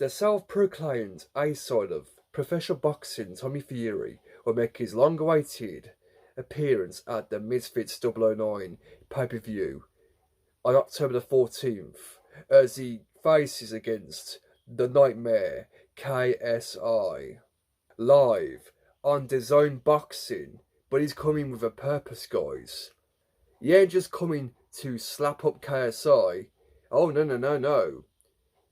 The self-proclaimed A-side of professional boxing, Tommy Fury, will make his long-awaited appearance at the Misfits 009 pay-per-view on October the 14th as he faces against the Nightmare KSI live on DAZN Boxing. But he's coming with a purpose, guys. He ain't just coming to slap up KSI. Oh, no.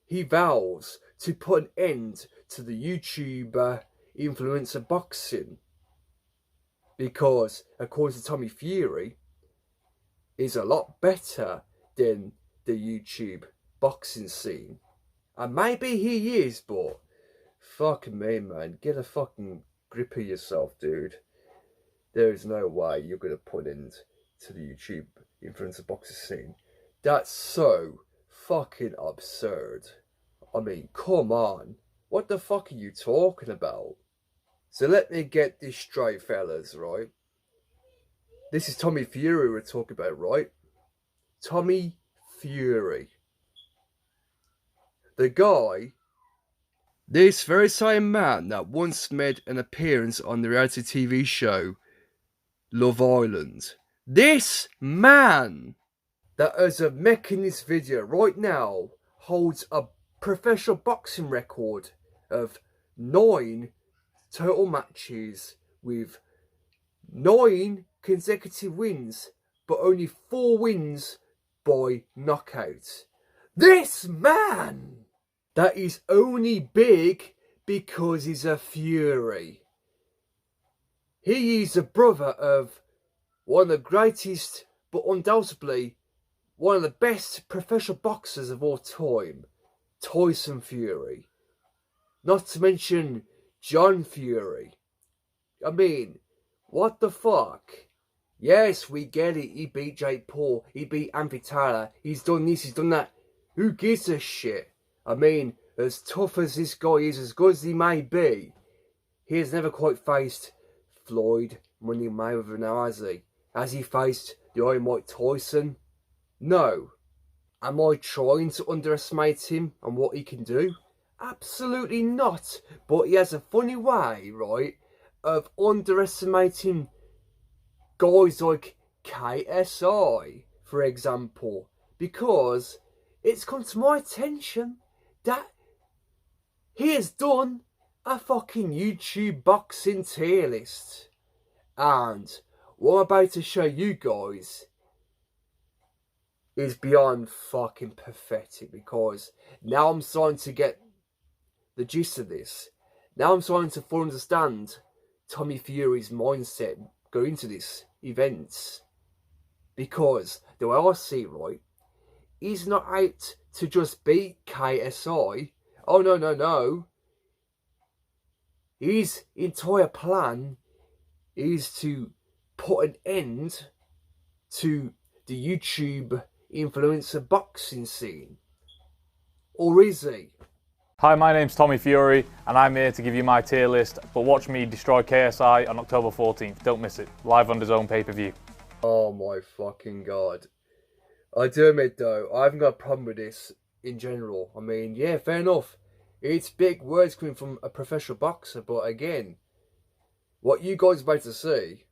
He vows to put an end to the YouTuber influencer boxing. Because, according to Tommy Fury, is a lot better than the YouTube boxing scene. And maybe he is, but fuck me, man. Get a fucking grip of yourself, dude. There is no way you're going to put an end to the YouTube influencer boxing scene. That's so fucking absurd. I mean, come on. What the fuck are you talking about? So let me get this straight, fellas, right? This is Tommy Fury we're talking about, right? Tommy Fury. The guy, this very same man that once made an appearance on the reality TV show Love Island. This man that as of making this video right now holds a professional boxing record of 9 total matches with 9 consecutive wins, but only 4 wins by knockout. This man that is only big because he's a Fury. He is the brother of one of the greatest, but undoubtedly one of the best professional boxers of all time, Tyson Fury. Not to mention John Fury. I mean, what the fuck? Yes, we get it. He beat Jake Paul. He beat Anthony Taylor. He's done this, he's done that. Who gives a shit? I mean, as tough as this guy is, as good as he may be, he has never quite faced Floyd Money Mayweather now, has he? Has he faced the Iron Mike Tyson? No. Am I trying to underestimate him and what he can do? Absolutely not. But he has a funny way, right, of underestimating guys like KSI, for example. Because it's come to my attention that he has done a fucking YouTube boxing tier list. And what I'm about to show you guys is beyond fucking pathetic, because now I'm starting to get the gist of this. Now I'm starting to fully understand Tommy Fury's mindset going into this event. Because the way I see it, right, he's not out to just beat KSI. Oh, no. His entire plan is to put an end to the YouTube influencer boxing scene. Or is he? Hi, my name's Tommy Fury and I'm here to give you my tier list, but watch me destroy KSI on October 14th. Don't miss it. Live on DAZN pay-per-view. Oh my fucking god. I do admit though, I haven't got a problem with this in general. I mean, yeah, fair enough. It's big words coming from a professional boxer, but again, what you guys are about to see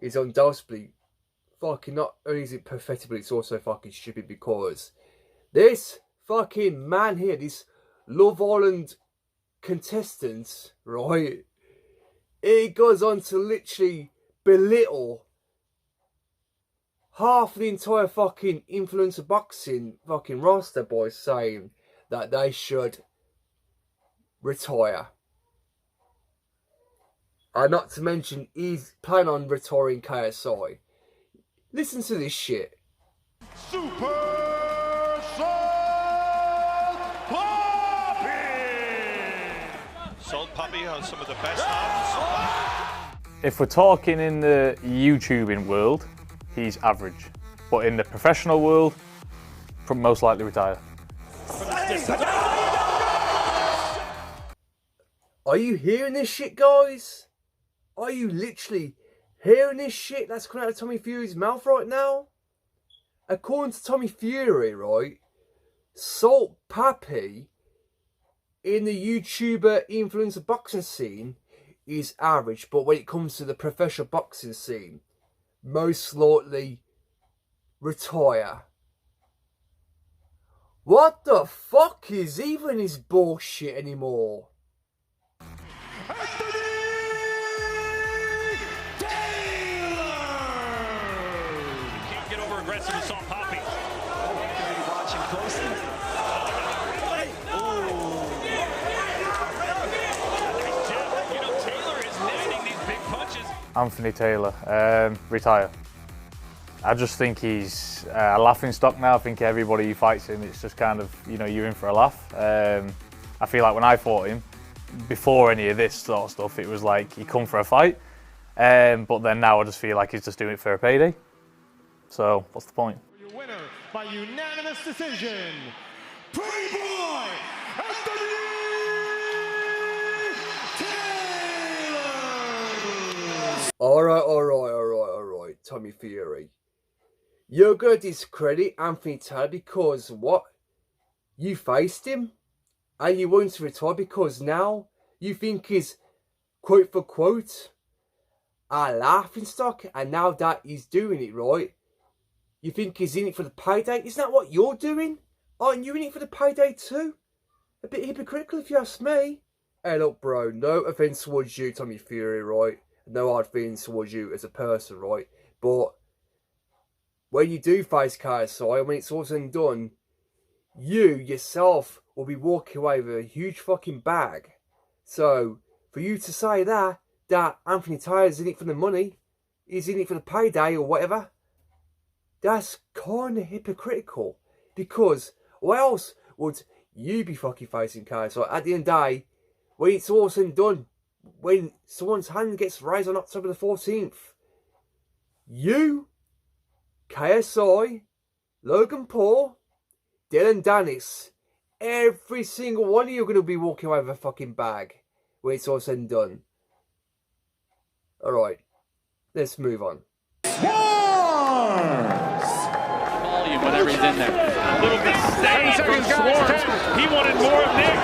is undoubtedly fucking, not only is it pathetic, but it's also fucking stupid, because this fucking man here, this Love Island contestant, right, he goes on to literally belittle half the entire fucking influencer boxing fucking roster by saying that they should retire. And not to mention, he's planning on retiring KSI. Listen to this shit. Super Salt Poppy! Salt Poppy has some of the best arms. If we're talking in the YouTubing world, he's average. But in the professional world, most likely retire. Are you hearing this shit, guys? Are you literally hearing this shit that's coming out of Tommy Fury's mouth right now? According to Tommy Fury, right, Salt Pappy in the YouTuber influencer boxing scene, he's average. But when it comes to the professional boxing scene, most likely retire. What the fuck is even his bullshit anymore? Can't get over aggressive and soft popping. Watching closely. You know, Taylor is landing these big punches. Anthony Taylor, retire. I just think he's a laughing stock now. I think everybody who fights him, it's just kind of, you know, you're in for a laugh. I feel like when I fought him, before any of this sort of stuff, it was like he come for a fight. But then now I just feel like he's just doing it for a payday. So what's the point? Your winner by unanimous decision, Pretty Boy Anthony Taylor. Alright, Tommy Fury. You're going to discredit Anthony Taylor because what? You faced him and you want to retire because now you think he's quote for quote a laughing stock, and now that he's doing it right, you think he's in it for the payday? Isn't that what you're doing? Aren't you in it for the payday too? A bit hypocritical if you ask me. Hey look bro, no offence towards you Tommy Fury, right? No hard feelings towards you as a person, right? But when you do face KSI, when it's all said and done, you yourself will be walking away with a huge fucking bag. So, for you to say that Anthony Taylor's in it for the money, he's in it for the payday or whatever, that's kind of hypocritical. Because why else would you be fucking facing KSI? At the end of the day, when it's all said and done, when someone's hand gets raised on October the 14th, you, KSI, Logan Paul, Dylan Dennis, every single one of you are going to be walking away with a fucking bag when it's all said and done. Alright, let's move on. Volume, whatever he's in there. A little disdain from Schwartz. He wanted more of Nick.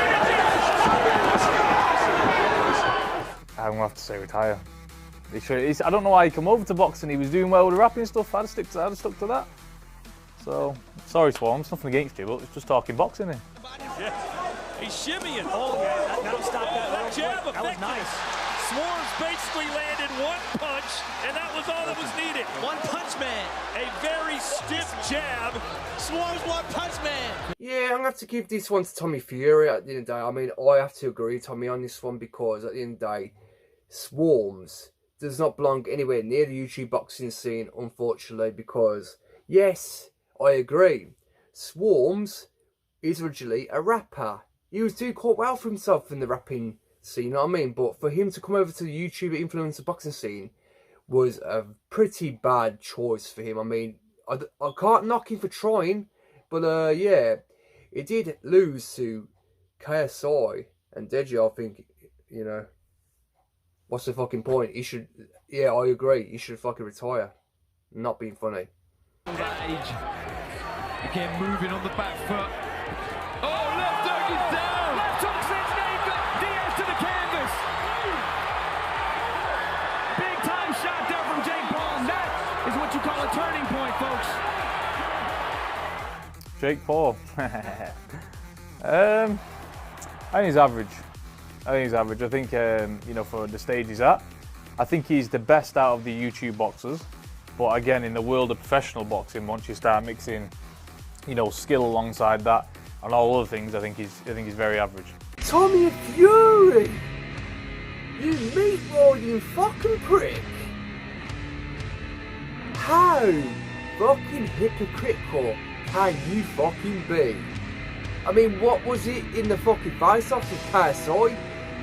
I'm gonna have to say retire. I don't know why he come over to boxing. He was doing well with the rapping stuff. I'd have stuck to that. So sorry, Swarms. Nothing against you, but it's just talking boxing here. Yeah. He's shimmying. Oh, yeah, that'll stop that. That jab That was effective. nice. Swarms basically landed one punch, and that was all that was needed. One punch man. A very stiff jab. Swarms one punch man. Yeah, I'm going to have to give this one to Tommy Fury at the end of the day. I mean, I have to agree, Tommy, on this one because at the end of the day, Swarms does not belong anywhere near the YouTube boxing scene, unfortunately, because, yes, I agree. Swarms is originally a rapper. He was doing quite well for himself in the rapping scene, you know what I mean? But for him to come over to the YouTuber influencer boxing scene was a pretty bad choice for him. I mean, I can't knock him for trying, but yeah, it did lose to KSI and Deji. I think, you know, what's the fucking point? He should, yeah, I agree, he should fucking retire. Not being funny. Again, moving on the back foot. Oh, left hook is down. Left hook sends Nathan Diaz to the canvas. Big time shot there from Jake Paul. And that is what you call a turning point, folks. Jake Paul. I think he's average. I think, you know, for the stage he's at, I think he's the best out of the YouTube boxers. But again, in the world of professional boxing, once you start mixing, you know, skill alongside that and all other things, I think he's very average. Tommy Fury! You meat-riding fucking prick! How fucking hypocritical can you fucking be? I mean, what was it in the fucking face-off with KSI?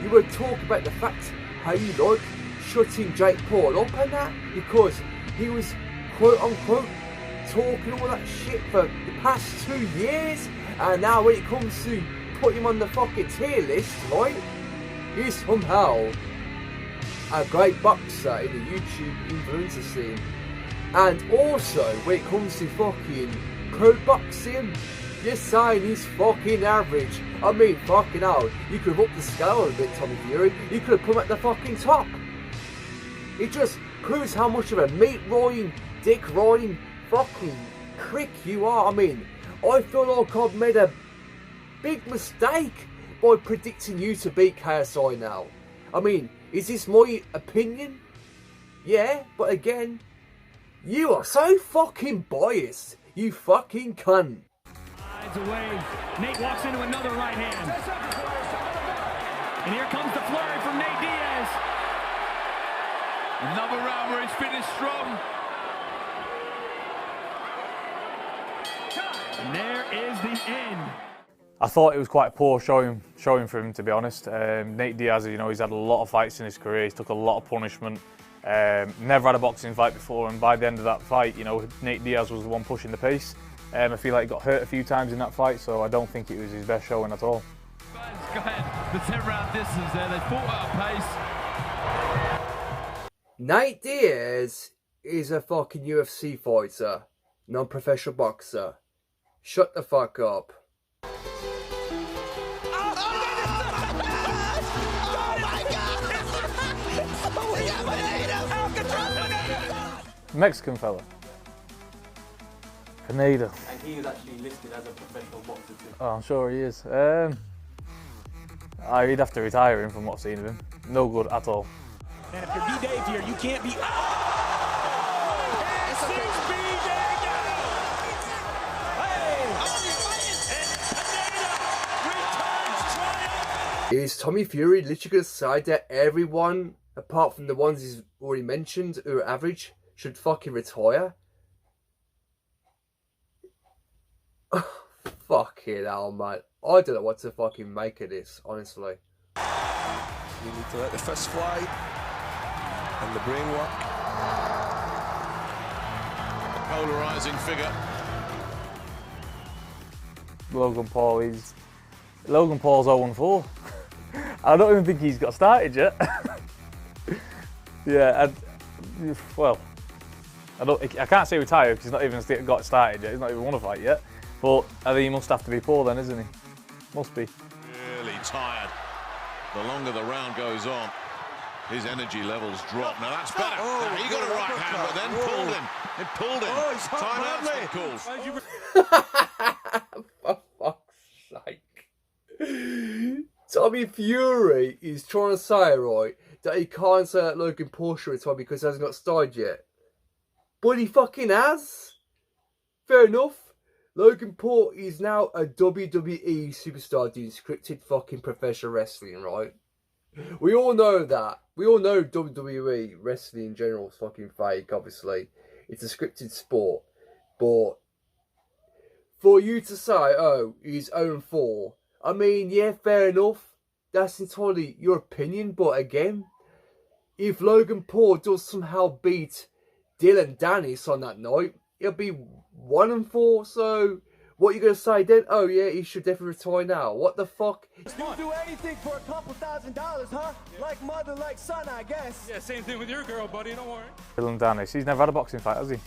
You were talking about the fact how you like shutting Jake Paul up and that because he was quote-unquote talking all that shit for the past 2 years, and now when it comes to putting him on the fucking tier list, right, he's somehow a great boxer in the YouTube influencer scene. And also when it comes to fucking pro boxing, You're saying he's fucking average. I mean, fucking hell. You could have upped the scale a bit, Tommy Fury. You could have put him at the fucking top. It just proves how much of a meat-riding, dick-riding fucking prick you are. I mean, I feel like I've made a big mistake by predicting you to beat KSI now. I mean, is this my opinion? Yeah, but again, you are so fucking biased. You fucking cunt. Away. Nate walks into another right hand. And here comes the flurry from Nate Diaz. Another round where he's finished strong. And there is the end. I thought it was quite poor showing for him, to be honest. Nate Diaz, you know, he's had a lot of fights in his career. He's took a lot of punishment. Never had a boxing fight before, and by the end of that fight, you know, Nate Diaz was the one pushing the pace. I feel like he got hurt a few times in that fight, so I don't think it was his best showing at all. Go ahead. The 10-round distance there. They fought at a pace. Nate Diaz is a fucking UFC fighter, non-professional boxer. Shut the fuck up. Mexican fella. Pineda. And he is actually listed as a professional boxer too. Oh, I'm sure he is. He'd have to retire him from what I've seen of him. No good at all. And if you're D-Dave here, you can't be... Is Tommy Fury literally going to decide that everyone, apart from the ones he's already mentioned, who are average, should fucking retire? Fucking hell, man. I don't know what to fucking make of this, honestly. You need to let the fist fly and the brain work. A polarising figure. Logan Paul's 0-4. I don't even think he's got started yet. Yeah, I can't say retired because he's not even got started yet. He's not even won a fight yet. But I think he must have to be poor then, isn't he? Must be. Really tired. The longer the round goes on, his energy levels drop. Now that's better. Now, he got a right hand, but then pulled him. It pulled him. Oh, he's Timeout's been called. For fuck's sake. Tommy Fury is trying to say, right, that he can't say that Logan Paul should retire because he hasn't got started yet. But he fucking has. Fair enough. Logan Paul is now a WWE superstar doing scripted fucking professional wrestling, right? We all know that. We all know WWE wrestling in general is fucking fake, obviously. It's a scripted sport. But for you to say, oh, he's 0-4, I mean, yeah, fair enough. That's entirely your opinion. But again, if Logan Paul does somehow beat Dylan Dennis on that night, he'll be 1-4. So what are you going to say then? Oh yeah, he should definitely retire now. What the fuck? You do anything for a couple $1,000, huh? Like mother, like son, I guess. Yeah, same thing with your girl, buddy. Don't worry. Dylan Dennis, he's never had a boxing fight, has he?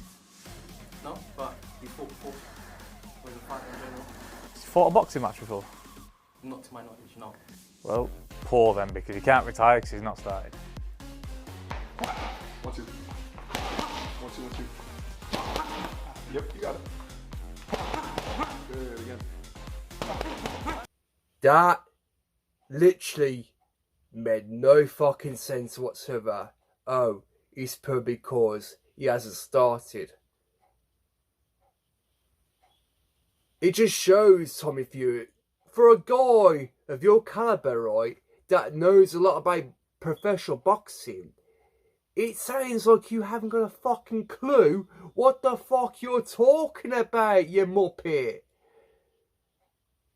No, but he fought before. Was a fighter in general. He's fought a boxing match before? Not to my knowledge, no. Well, poor then, because he can't retire because he's not started. Watch it. Watch it. Yep, you got it. Good again. That literally made no fucking sense whatsoever. Oh, it's probably because he hasn't started. It just shows, Tommy Fury, for a guy of your caliber, right, that knows a lot about professional boxing, it sounds like you haven't got a fucking clue what the fuck you're talking about, you muppet.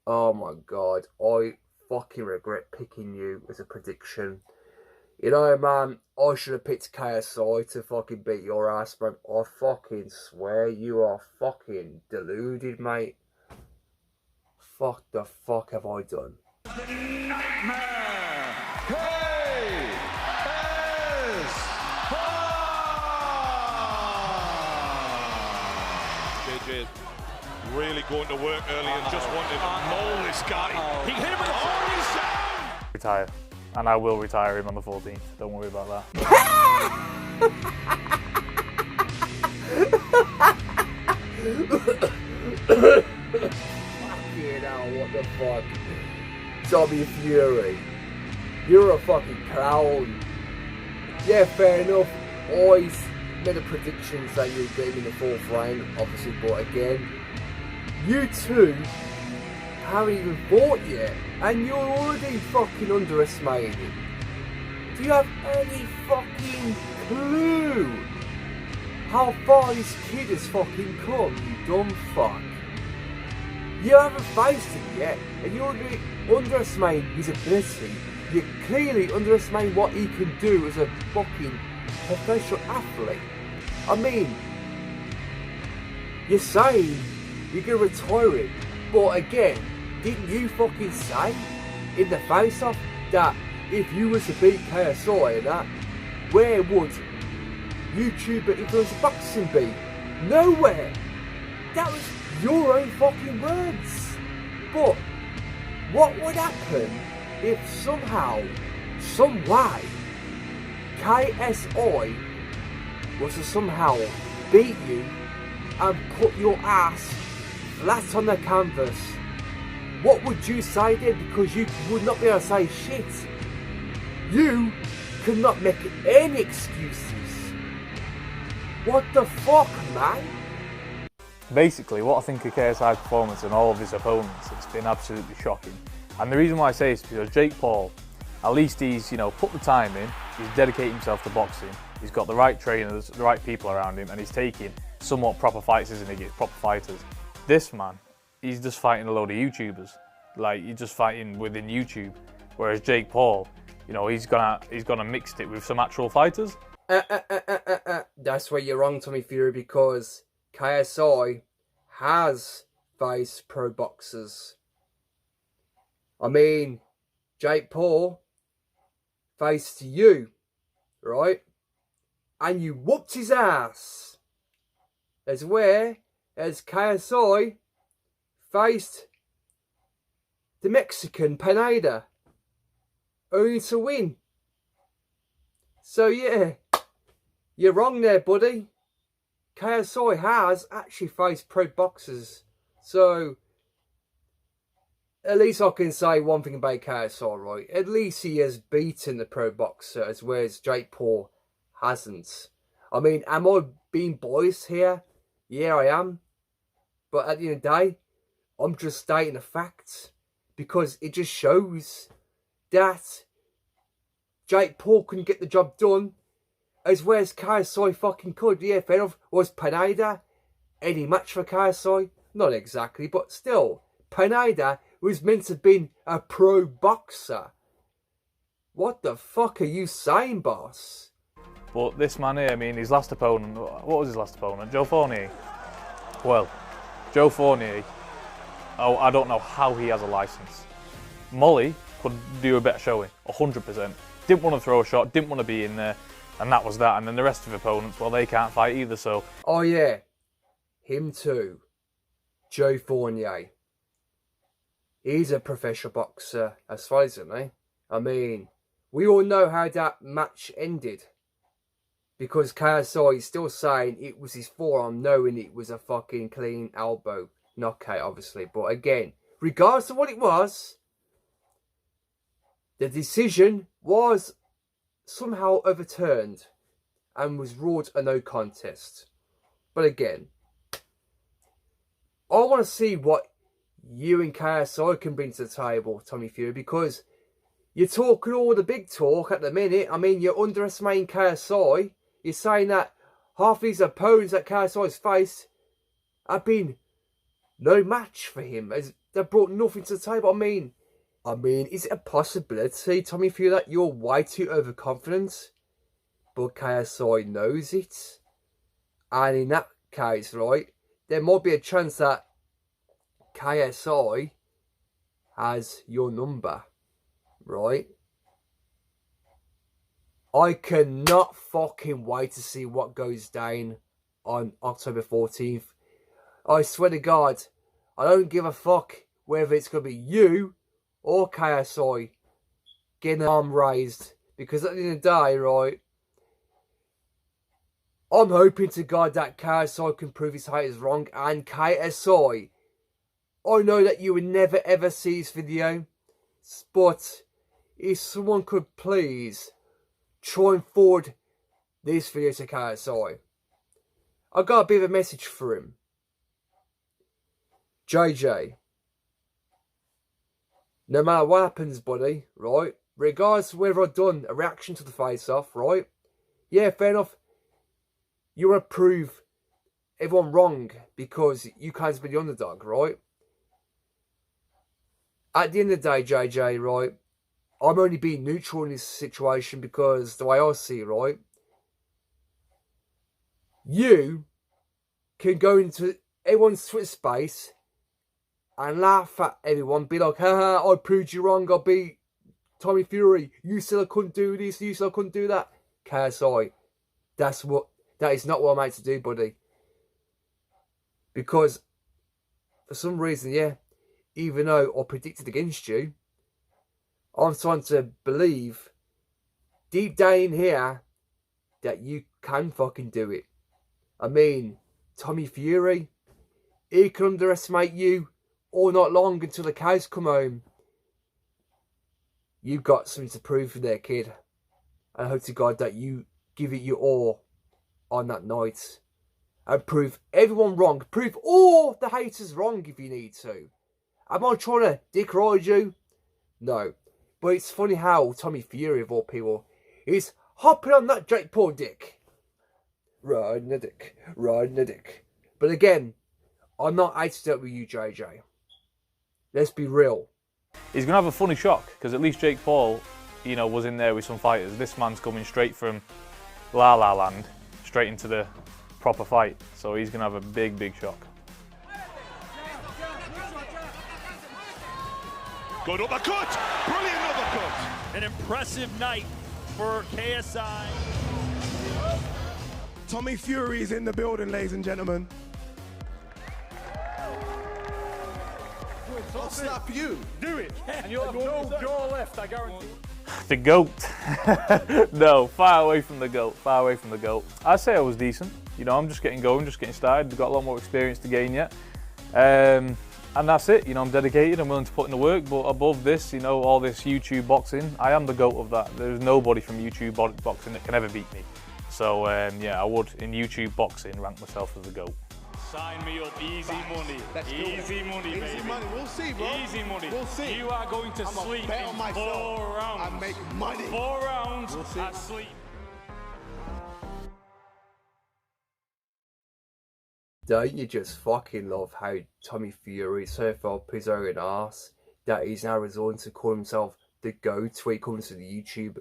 Oh my god, I fucking regret picking you as a prediction. You know, man, I should have picked KSI to fucking beat your ass, man. I fucking swear you are fucking deluded, mate. Fuck the fuck have I done? Nightmare! KSI! really going to work early and just wanted to maul this guy. He hit him with a he's down! Retire. And I will retire him on the 14th. Don't worry about that. Fucking hell, what the fuck? Tommy Fury. You're a fucking clown. Yeah, fair enough. Always made a prediction saying you'd get him in the 4th round, obviously, but again, you two haven't even fought yet, and you're already fucking underestimating him. Do you have any fucking clue how far this kid has fucking come, you dumb fuck? You haven't faced him yet, and you're already underestimating his ability. You're clearly underestimating what he can do as a fucking professional athlete. I mean, you're saying you're going to retire him, but again, didn't you fucking say in the face-off that if you was to beat KSI and that, where would YouTuber influencer boxing be? Nowhere! That was your own fucking words. But what would happen if somehow, some way, KSI was to somehow beat you and put your ass flat on the canvas? What would you say then? Because you would not be able to say shit. You could not make any excuses. What the fuck, man? Basically, what I think of KSI's performance and all of his opponents, it's been absolutely shocking. And the reason why I say this is because Jake Paul, at least he's, put the time in, he's dedicated himself to boxing, he's got the right trainers, the right people around him, and he's taking somewhat proper fights, isn't he? Proper fighters. This man, he's just fighting a load of YouTubers. Like, he's just fighting within YouTube. Whereas Jake Paul, he's gonna mix it with some actual fighters. That's where you're wrong, Tommy Fury, because KSI has faced pro boxers. I mean, Jake Paul faced you, right? And you whooped his ass. As KSI faced the Mexican Pineda, only to win. So yeah, you're wrong there, buddy. KSI has actually faced pro boxers. So at least I can say one thing about KSI, right? At least he has beaten the pro boxer, as whereas Jake Paul hasn't. I mean, am I being biased here? Yeah, I am. But at the end of the day, I'm just stating a fact. Because it just shows that Jake Paul couldn't get the job done, as whereas KSI fucking could. Yeah, fair enough. Was Pineda any match for KSI? Not exactly, but still. Pineda was meant to have been a pro boxer. What the fuck are you saying, boss? But this man here, I mean, his last opponent, what was his last opponent? Joe Fournier. Well, Joe Fournier, I don't know how he has a license. Molly could do a better showing, 100%. Didn't want to throw a shot, didn't want to be in there, and that was that. And then the rest of the opponents, well, they can't fight either, so... Oh yeah, him too. Joe Fournier. He's a professional boxer as far as I mean, we all know how that match ended. Because KSI is still saying it was his forearm, knowing it was a fucking clean elbow knockout, obviously. But again, regardless of what it was, the decision was somehow overturned and was ruled a no contest. But again, I want to see what you and KSI can bring to the table, Tommy Fury, because you're talking all the big talk at the minute. I mean, you're underestimating KSI. You're saying that half these opponents that KSI's faced have been no match for him, as they brought nothing to the table. I mean, is it a possibility, Tommy Fury, that you're way too overconfident, but KSI knows it? And in that case, right, there might be a chance that KSI has your number, right? I cannot fucking wait to see what goes down on October 14th. I swear to God, I don't give a fuck whether it's going to be you or KSI getting an arm raised. Because at the end of the day, right, I'm hoping to God that KSI can prove his haters wrong. And KSI, I know that you would never ever see this video. But if someone could please try and forward this video to KSI. I got a bit of a message for him. JJ, no matter what happens, buddy, right? Regardless of whether I've done a reaction to the face-off, right? Yeah, fair enough. You want to prove everyone wrong because you can't be the underdog, right? At the end of the day, JJ, right? I'm only being neutral in this situation because the way I see it, right? You can go into everyone's Twitter space and laugh at everyone, be like, haha, I proved you wrong, I beat Tommy Fury, you said I couldn't do this, you said I couldn't do that. KSI, that is not what I'm out to do, buddy. Because, for some reason, yeah, even though I predicted against you, I'm starting to believe, deep down in here, that you can fucking do it. I mean, Tommy Fury, he can underestimate you all night long until the cows come home. You've got something to prove for there, kid. I hope to God that you give it your all on that night. And prove everyone wrong. Prove all the haters wrong if you need to. Am I trying to dick ride you? No. But it's funny how Tommy Fury, of all people, is hopping on that Jake Paul dick. Riding the dick. Riding the dick. But again, I'm not out to do it with you, JJ. Let's be real. He's going to have a funny shock, because at least Jake Paul, you know, was in there with some fighters. This man's coming straight from La La Land, straight into the proper fight. So he's going to have a big, big shock. Good uppercut! Brilliant uppercut! An impressive night for KSI. Tommy Fury is in the building, ladies and gentlemen. I'll slap you. Do it. And you'll have no jaw left, I guarantee. The GOAT. No, far away from the GOAT, far away from the GOAT. I'd say I was decent. You know, I'm just getting going, just getting started. I've got a lot more experience to gain yet. And that's it, you know, I'm dedicated, I'm willing to put in the work, but above this, you know, all this YouTube boxing, I am the GOAT of that. There's nobody from YouTube boxing that can ever beat me. So, yeah, I would, in YouTube boxing, rank myself as the GOAT. Sign me up, easy money. Easy money, baby. Easy money, we'll see, bro. Easy money. We'll see. You are going to sleep bet on in myself. 4 rounds. I make money. 4 rounds We'll see. at sleep. Don't you just fucking love how Tommy Fury so far up his own arse that he's now resorting to call himself the GOAT when it comes to the YouTube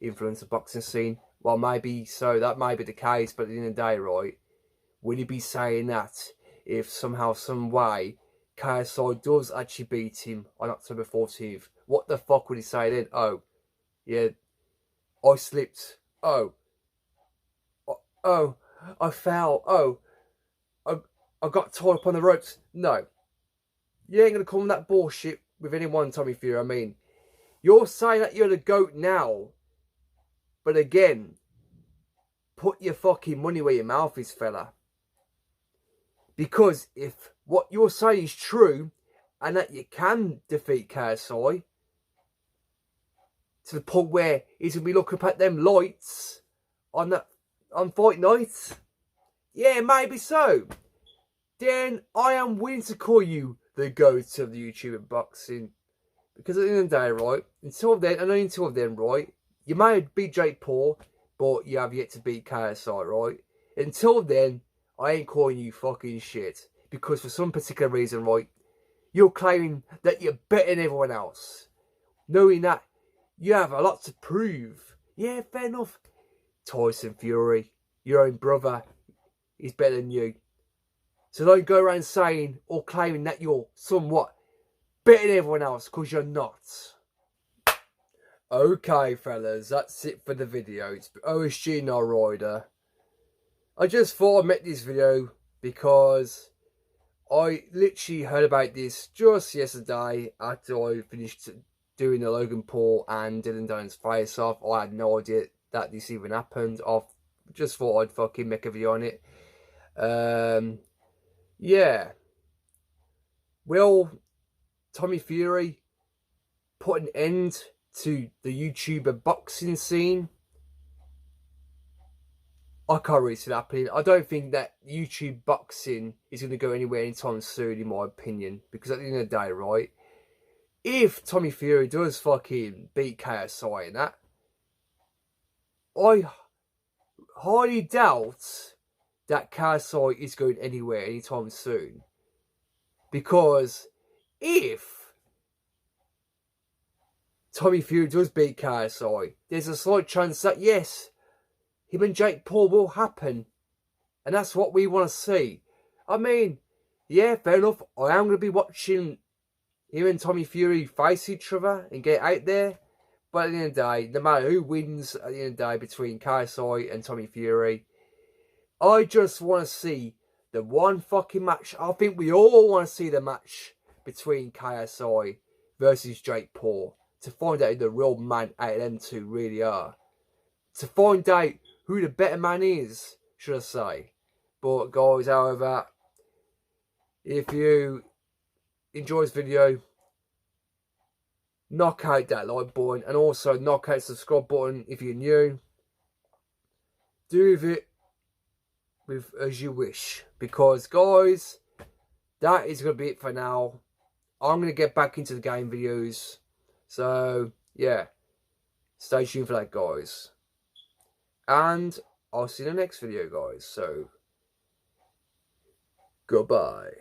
influencer boxing scene? Well, maybe so, that might be the case, but at the end of the day, right, would he be saying that if somehow, some way, KSI does actually beat him on October 14th? What the fuck would he say then? Oh, yeah, I slipped. Oh, I fell. Oh, I got tied up on the ropes. No. You ain't going to call him that bullshit with anyone, Tommy Fury. I mean, you're saying that you're the GOAT now. But again, put your fucking money where your mouth is, fella. Because if what you're saying is true, and that you can defeat KSI, to the point where he's going to be looking up at them lights on fight night, yeah, maybe so. Then I am willing to call you the GOAT of the YouTube boxing. Because at the end of the day, right, until then, and only until then, right, you may beat Jake Paul, but you have yet to beat KSI, right? Until then, I ain't calling you fucking shit. Because for some particular reason, right, you're claiming that you're better than everyone else. Knowing that you have a lot to prove. Yeah, fair enough. Tyson Fury, your own brother, is better than you. So don't go around saying or claiming that you're somewhat better than everyone else, because you're not. Okay, fellas, that's it for the video. It's OSG Nightrider. I just thought I'd make this video because I literally heard about this just yesterday after I finished doing the Logan Paul and Dylan Jones face off. I had no idea that this even happened. I just thought I'd fucking make a video on it. Yeah. Will Tommy Fury put an end to the YouTuber boxing scene? I can't really see that happening. I don't think that YouTube boxing is going to go anywhere anytime soon, in my opinion. Because at the end of the day, right, if Tommy Fury does fucking beat KSI and that, I highly doubt that KSI is going anywhere anytime soon. Because if Tommy Fury does beat KSI, there's a slight chance that, yes, him and Jake Paul will happen. And that's what we want to see. I mean, yeah, fair enough. I am going to be watching him and Tommy Fury face each other and get out there. But at the end of the day, no matter who wins at the end of the day between KSI and Tommy Fury, I just want to see the one fucking match. I think we all want to see the match between KSI versus Jake Paul to find out who the real man out of them two really are. To find out who the better man is, should I say. But guys, however, if you enjoy this video, knock out that like button and also knock out the subscribe button if you're new. Do with it as you wish. Because guys, that is going to be it for now. I'm going to get back into the game videos. So, yeah. Stay tuned for that, guys. And I'll see you in the next video, guys. So, goodbye.